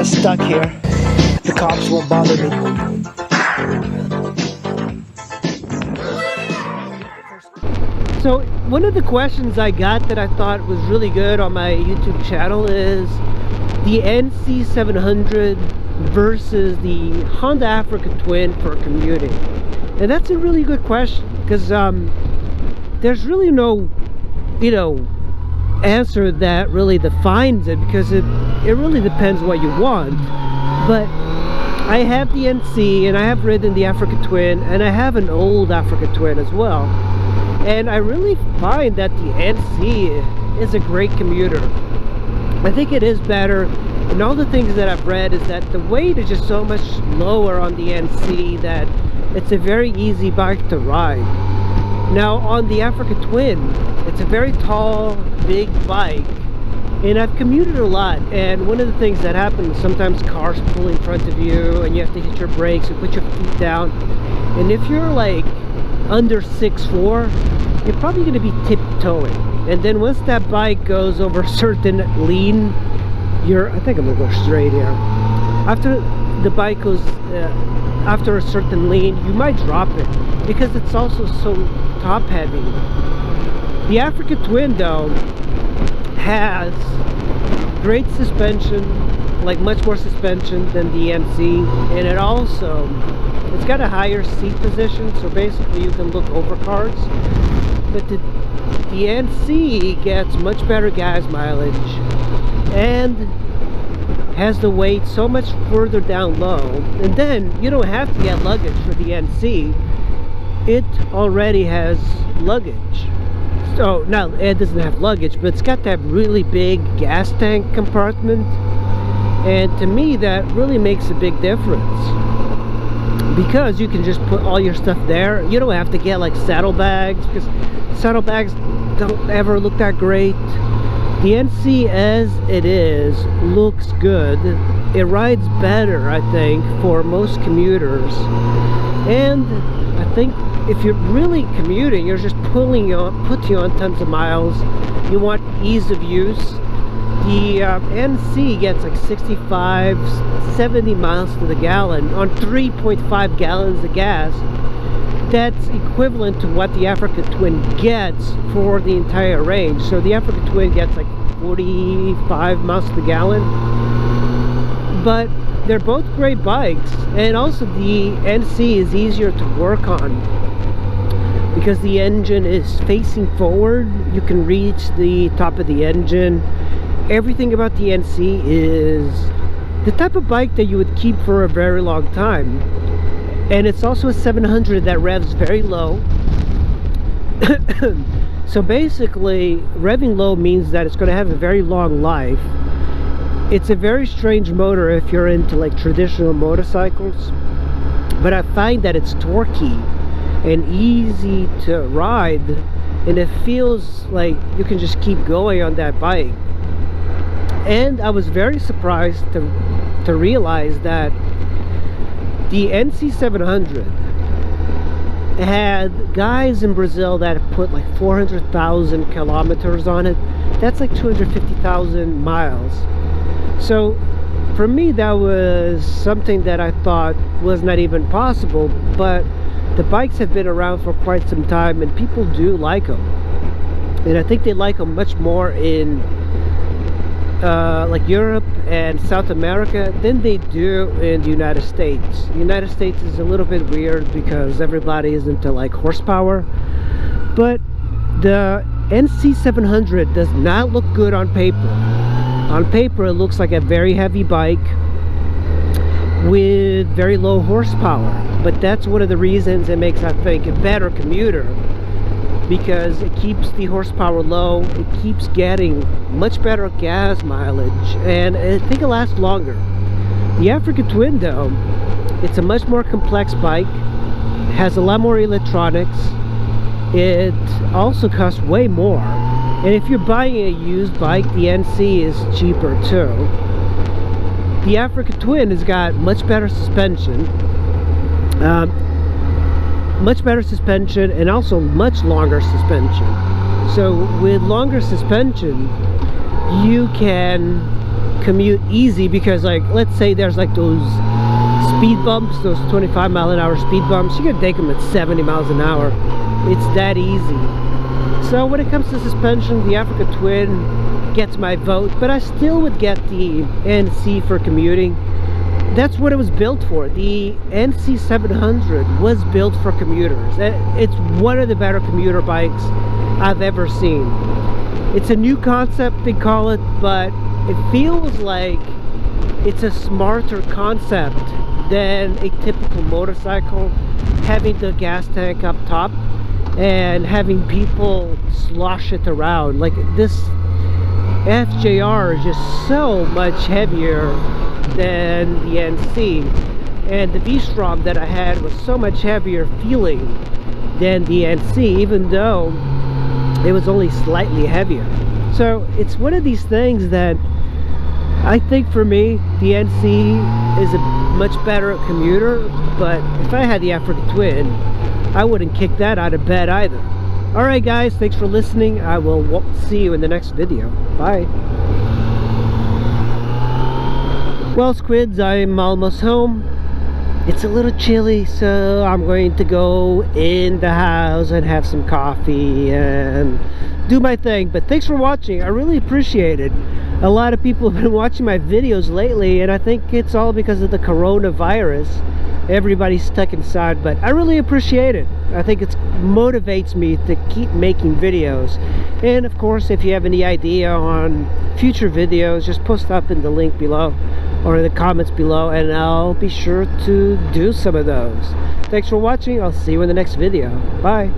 stuck here. The cops won't bother me. So one of the questions I got that I thought was really good on my YouTube channel is the nc700 versus the Honda Africa Twin for commuting. And that's a really good question, because there's really no, answer that really defines it, because it really depends what you want. But I have the NC, and I have ridden the Africa Twin, and I have an old Africa Twin as well. And I really find that the NC is a great commuter. I think it is better, and all the things that I've read is that the weight is just so much lower on the NC that it's a very easy bike to ride. Now on the Africa Twin, it's a very tall, big bike, and I've commuted a lot, and one of the things that happens, sometimes cars pull in front of you and you have to hit your brakes and put your feet down, and if you're like under 6'4", you're probably going to be tiptoeing, and then once that bike goes over a certain lean, I think I'm going to go straight here. After the bike goes after a certain lean, you might drop it because it's also so top heavy. The Africa Twin though has great suspension, like much more suspension than the NC, and it's got a higher seat position, so basically you can look over cars. But the NC gets much better gas mileage and has the weight so much further down low, and then you don't have to get luggage for the NC. It already has luggage. So now it doesn't have luggage, but it's got that really big gas tank compartment, and to me that really makes a big difference, because you can just put all your stuff there. You don't have to get like saddlebags, because saddlebags don't ever look that great. The NC as it is looks good. It rides better, I think, for most commuters. And I think if you're really commuting, you're just putting you on tons of miles, you want ease of use, the NC gets like 65, 70 miles to the gallon on 3.5 gallons of gas. That's equivalent to what the Africa Twin gets for the entire range. So the Africa Twin gets like 45 miles to the gallon. But they're both great bikes, and also the NC is easier to work on because the engine is facing forward. You can reach the top of the engine. Everything about the NC is the type of bike that you would keep for a very long time. And it's also a 700 that revs very low. So basically, revving low means that it's going to have a very long life. It's a very strange motor if you're into like traditional motorcycles, but I find that it's torquey and easy to ride, and it feels like you can just keep going on that bike. And I was very surprised to realize that the nc700 had guys in Brazil that have put like 400,000 kilometers on it. That's like 250,000 miles. So for me, that was something that I thought was not even possible, but the bikes have been around for quite some time and people do like them, and I think they like them much more in like Europe and South America than they do in the United States. The United States is a little bit weird because everybody is into like horsepower, but the nc700 does not look good on paper. On paper it looks like a very heavy bike with very low horsepower, but that's one of the reasons it makes, I think, a better commuter, because it keeps the horsepower low, it keeps getting much better gas mileage, and I think it lasts longer. The Africa Twin though, it's a much more complex bike, has a lot more electronics, it also costs way more, and if you're buying a used bike, the NC is cheaper too. The Africa Twin has got much better suspension, and also much longer suspension. So with longer suspension, you can commute easy, because like, let's say there's like those speed bumps, those 25-mile-an-hour speed bumps, you can take them at 70 miles an hour. It's that easy. So when it comes to suspension, the Africa Twin gets my vote, but I still would get the NC for commuting. That's what it was built for. The nc700 was built for commuters. It's one of the better commuter bikes I've ever seen. It's a new concept, they call it, but it feels like it's a smarter concept than a typical motorcycle, having the gas tank up top and having people slosh it around. Like, this FJR is just so much heavier than the NC, and the V-Strom that I had was so much heavier feeling than the NC, even though it was only slightly heavier. So it's one of these things that I think, for me, the NC is a much better commuter, but if I had the Africa Twin, I wouldn't kick that out of bed either. Alright guys, thanks for listening. I will see you in the next video. Bye. Well, squids, I'm almost home. It's a little chilly, so I'm going to go in the house and have some coffee and do my thing. But thanks for watching. I really appreciate it. A lot of people have been watching my videos lately, and I think it's all because of the coronavirus. Everybody's stuck inside, but I really appreciate it. I think it motivates me to keep making videos. And of course, if you have any idea on future videos, just post up in the link below or in the comments below, and I'll be sure to do some of those. Thanks for watching. I'll see you in the next video. Bye.